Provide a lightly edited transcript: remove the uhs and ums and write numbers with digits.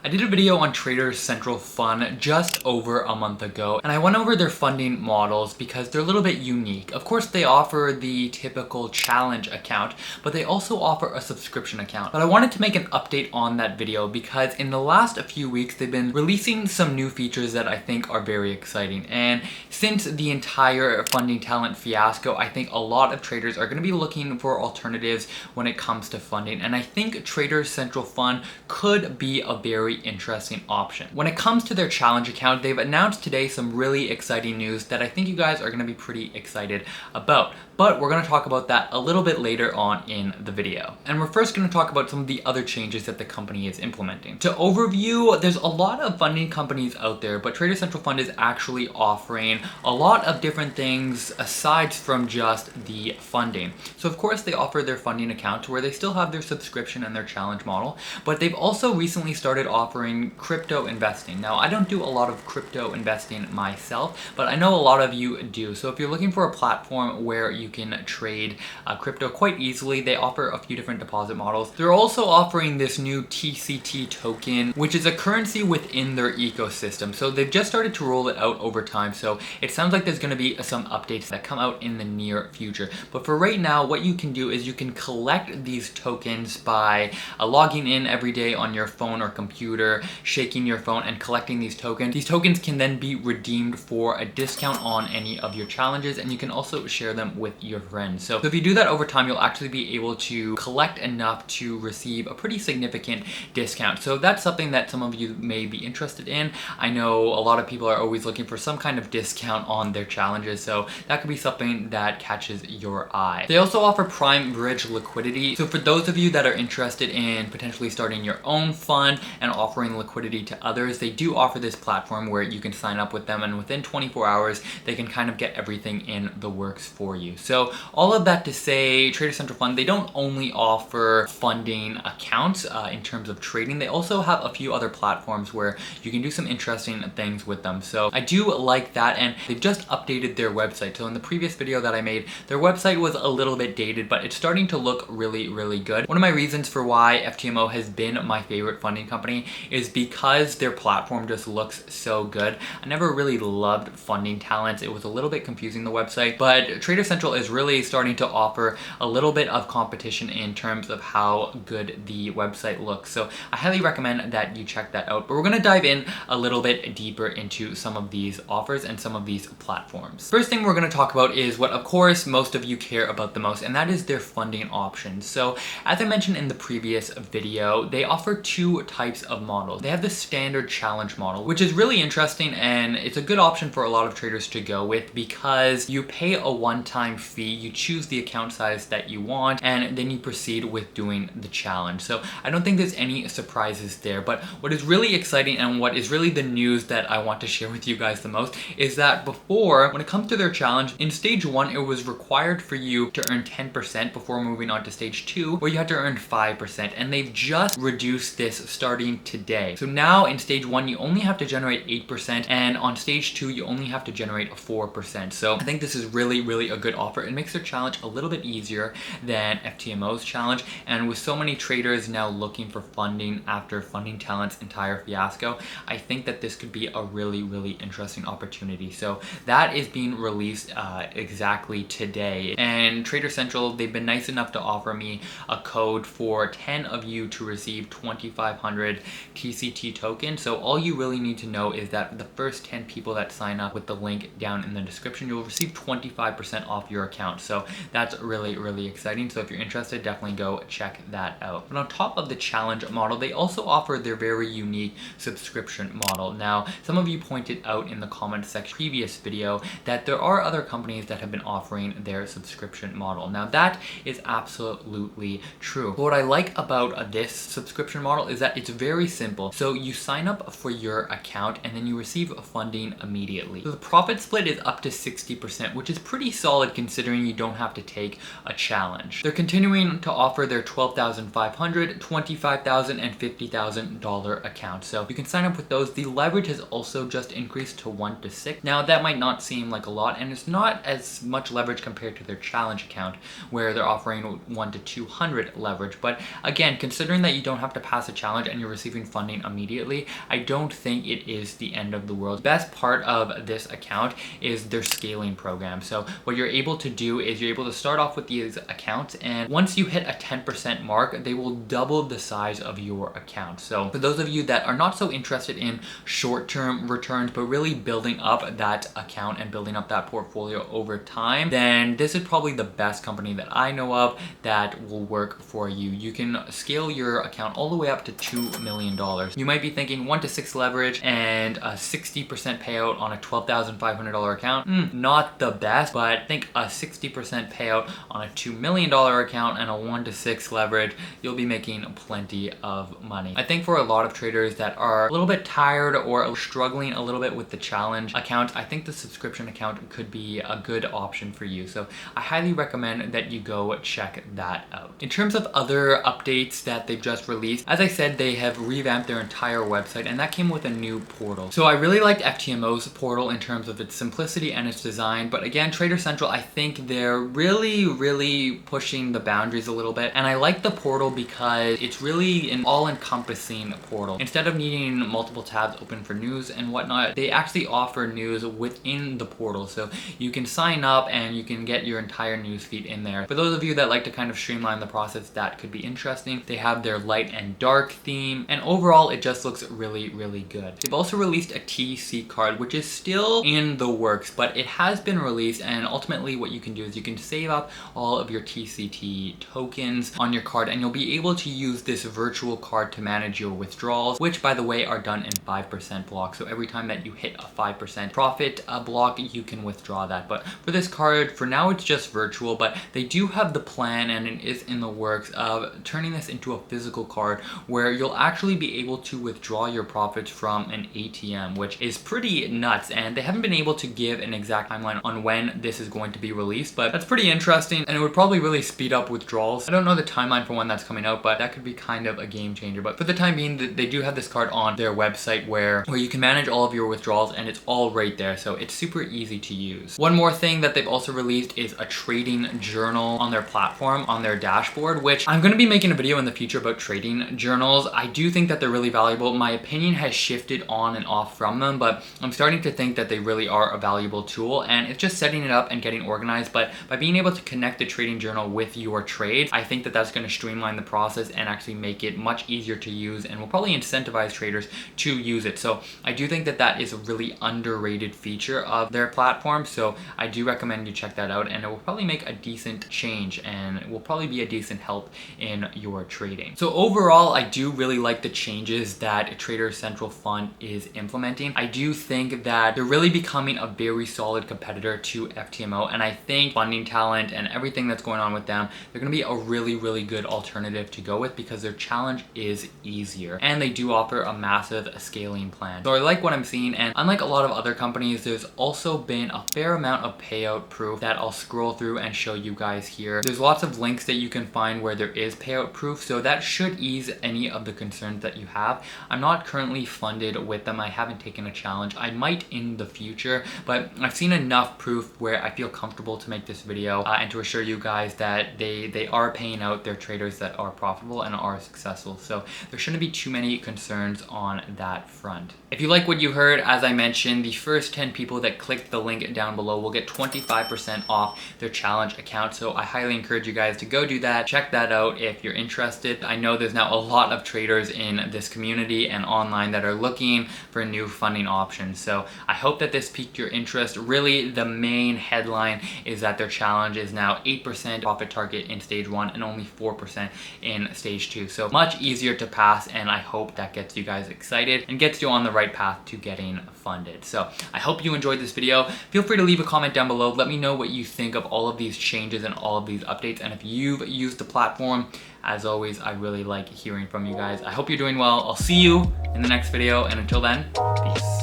I did a video on Trader Central Fund just over a month ago, and I went over their funding models because they're a little bit unique. Of course, they offer the typical challenge account, but they also offer a subscription account. But I wanted to make an update on that video because in the last few weeks, they've been releasing some new features that I think are very exciting. And since the entire funding talent fiasco, I think a lot of traders are going to be looking for alternatives when it comes to funding. And I think Trader Central Fund could be a very interesting option. When it comes to their challenge account, they've announced today some really exciting news that I think you guys are going to be pretty excited about. But we're going to talk about that a little bit later on in the video. And we're first going to talk about some of the other changes that the company is implementing. To overview, there's a lot of funding companies out there, but Trader Central Fund is actually offering a lot of different things aside from just the funding. So of course they offer their funding account where they still have their subscription and their challenge model, but they've also recently started offering crypto investing. Now, I don't do a lot of crypto investing myself, but I know a lot of you do. So if you're looking for a platform where you can trade crypto quite easily, they offer a few different deposit models. They're also offering this new TCT token, which is a currency within their ecosystem. So they've just started to roll it out over time. So it sounds like there's going to be some updates that come out in the near future. But for right now, what you can do is you can collect these tokens by logging in every day on your phone or computer, shaking your phone and collecting these tokens. These tokens can then be redeemed for a discount on any of your challenges, and you can also share them with your friends. So if you do that over time, you'll actually be able to collect enough to receive a pretty significant discount. So that's something that some of you may be interested in. I know a lot of people are always looking for some kind of discount on their challenges, so that could be something that catches your eye. They also offer prime bridge liquidity. So for those of you that are interested in potentially starting your own fund and offering liquidity to others, they do offer this platform where you can sign up with them, and within 24 hours, they can kind of get everything in the works for you. So all of that to say, Trader Central Fund, they don't only offer funding accounts in terms of trading, they also have a few other platforms where you can do some interesting things with them. So I do like that, and they've just updated their website. So in the previous video that I made, their website was a little bit dated, but it's starting to look really, really good. One of my reasons for why FTMO has been my favorite funding company is because their platform just looks so good. I never really loved funding talents. It was a little bit confusing, the website, but Trader Central is really starting to offer a little bit of competition in terms of how good the website looks. So I highly recommend that you check that out. But we're going to dive in a little bit deeper into some of these offers and some of these platforms. First thing we're going to talk about is what, of course, most of you care about the most, and that is their funding options. So as I mentioned in the previous video, they offer two types of models. They have the standard challenge model, which is really interesting, and it's a good option for a lot of traders to go with because you pay a one-time fee, you choose the account size that you want, and then you proceed with doing the challenge. So I don't think there's any surprises there, but what is really exciting and what is really the news that I want to share with you guys the most is that before, when it comes to their challenge, in stage 1, it was required for you to earn 10% before moving on to stage 2, where you had to earn 5%, and they've just reduced this starting today. So now in stage 1, you only have to generate 8%, and on stage 2, you only have to generate 4%. So I think this is really, really a good offer. It makes their challenge a little bit easier than FTMO's challenge, and with so many traders now looking for funding after funding talent's entire fiasco, I think that this could be a really, really interesting opportunity. So that is being released exactly today, and Trader Central, they've been nice enough to offer me a code for 10 of you to receive 2,500 TCT tokens. So all you really need to know is that the first 10 people that sign up with the link down in the description, you'll receive 25% off your account. So that's really, really exciting. So if you're interested, definitely go check that out. But on top of the challenge model, they also offer their very unique subscription model. Now, some of you pointed out in the comment section previous video that there are other companies that have been offering their subscription model. Now that is absolutely true. But what I like about this subscription model is that it's very simple. So you sign up for your account and then you receive funding immediately. So the profit split is up to 60%, which is pretty solid considering you don't have to take a challenge. They're continuing to offer their $12,500, $25,000, and $50,000 accounts. So you can sign up with those. The leverage has also just increased to 1 to 6. Now that might not seem like a lot, and it's not as much leverage compared to their challenge account where they're offering 1 to 200 leverage. But again, considering that you don't have to pass a challenge and you're receiving funding immediately, I don't think it is the end of the world. Best part of this account is their scaling program. So what you're able to do is you're able to start off with these accounts, and once you hit a 10% mark, they will double the size of your account. So for those of you that are not so interested in short-term returns, but really building up that account and building up that portfolio over time, then this is probably the best company that I know of that will work for you. You can scale your account all the way up to $2 million. You might be thinking 1 to 6 leverage and a 60% payout on a $12,500 account. Not the best, but I think a 60% payout on a $2 million account and a 1 to 6 leverage, you'll be making plenty of money. I think for a lot of traders that are a little bit tired or struggling a little bit with the challenge account, I think the subscription account could be a good option for you. So I highly recommend that you go check that out. In terms of other updates that they've just released, as I said, they have revamped their entire website, and that came with a new portal. So I really liked FTMO's portal in terms of its simplicity and its design, but again, Trader Central, I think they're really pushing the boundaries a little bit, and I like the portal because it's really an all-encompassing portal. Instead of needing multiple tabs open for news and whatnot, they actually offer news within the portal, so you can sign up and you can get your entire news feed in there. For those of you that like to kind of streamline the process, that could be interesting. They have their light and dark theme, and overall it just looks really good. They've also released a TC card, which is still in the works, but it has been released, and ultimately what you can do is you can save up all of your TCT tokens on your card, and you'll be able to use this virtual card to manage your withdrawals, which by the way are done in 5% blocks. So every time that you hit a 5% profit block, you can withdraw that. But for this card, for now it's just virtual, but they do have the plan, and it is in the works of turning this into a physical card where you'll actually be able to withdraw your profits from an ATM, which is pretty nuts, and they haven't been able to give an exact timeline on when this is going to be released, but that's pretty interesting, and it would probably really speed up withdrawals. I don't know the timeline for when that's coming out, but that could be kind of a game changer. But for the time being, they do have this card on their website where you can manage all of your withdrawals, and it's all right there, so it's super easy to use. One more thing that they've also released is a trading journal on their platform, on their dashboard, which I'm going to be making a video in the future about trading journals. I do think that they're really valuable. My opinion has shifted on and off from them, but I'm starting to think that they really are a valuable tool, and it's just setting it up and getting organized. But by being able to connect the trading journal with your trades, I think that that's going to streamline the process and actually make it much easier to use, and will probably incentivize traders to use it. So I do think that that is a really underrated feature of their platform, so I do recommend you check that out, and it will probably make a decent change, and it will probably be a decent help in your trading. So overall, I do really like the changes that Trader Central Fund is implementing. I do think that they're really becoming a very solid competitor to FTMO, and I think Funding Talent and everything that's going on with them, they're going to be a really good alternative to go with because their challenge is easier, and they do offer a massive scaling plan. So I like what I'm seeing, and unlike a lot of other companies, there's also been a fair amount of payout proof that I'll scroll through and show you guys here. There's lots of links that you can find where there is payout proof, so that should ease any of the concerns that you have. I'm not currently funded with them. I haven't taken a challenge. I might in the future, but I've seen enough proof where I feel comfortable to make this video and to assure you guys that they are paying out their traders that are profitable and are successful. So there shouldn't be too many concerns on that front. If you like what you heard, as I mentioned, the first 10 people that click the link down below will get 25% off their challenge account. So I highly encourage you guys to go do that. Check that out if you're interested. I know there's now a lot of traders in this community and online that are looking for new funding options. So I hope that this piqued your interest. Really, the main headline is that their challenge is now 8% profit target in stage 1 and only 4% in stage 2. So much easier to pass, and I hope that gets you guys excited and gets you on the right path to getting funded. So I hope you enjoyed this video. Feel free to leave a comment down below. Let me know what you think of all of these changes and all of these updates, and if you've used the platform. As always, I really like hearing from you guys. I hope you're doing well. I'll see you in the next video, and until then, peace.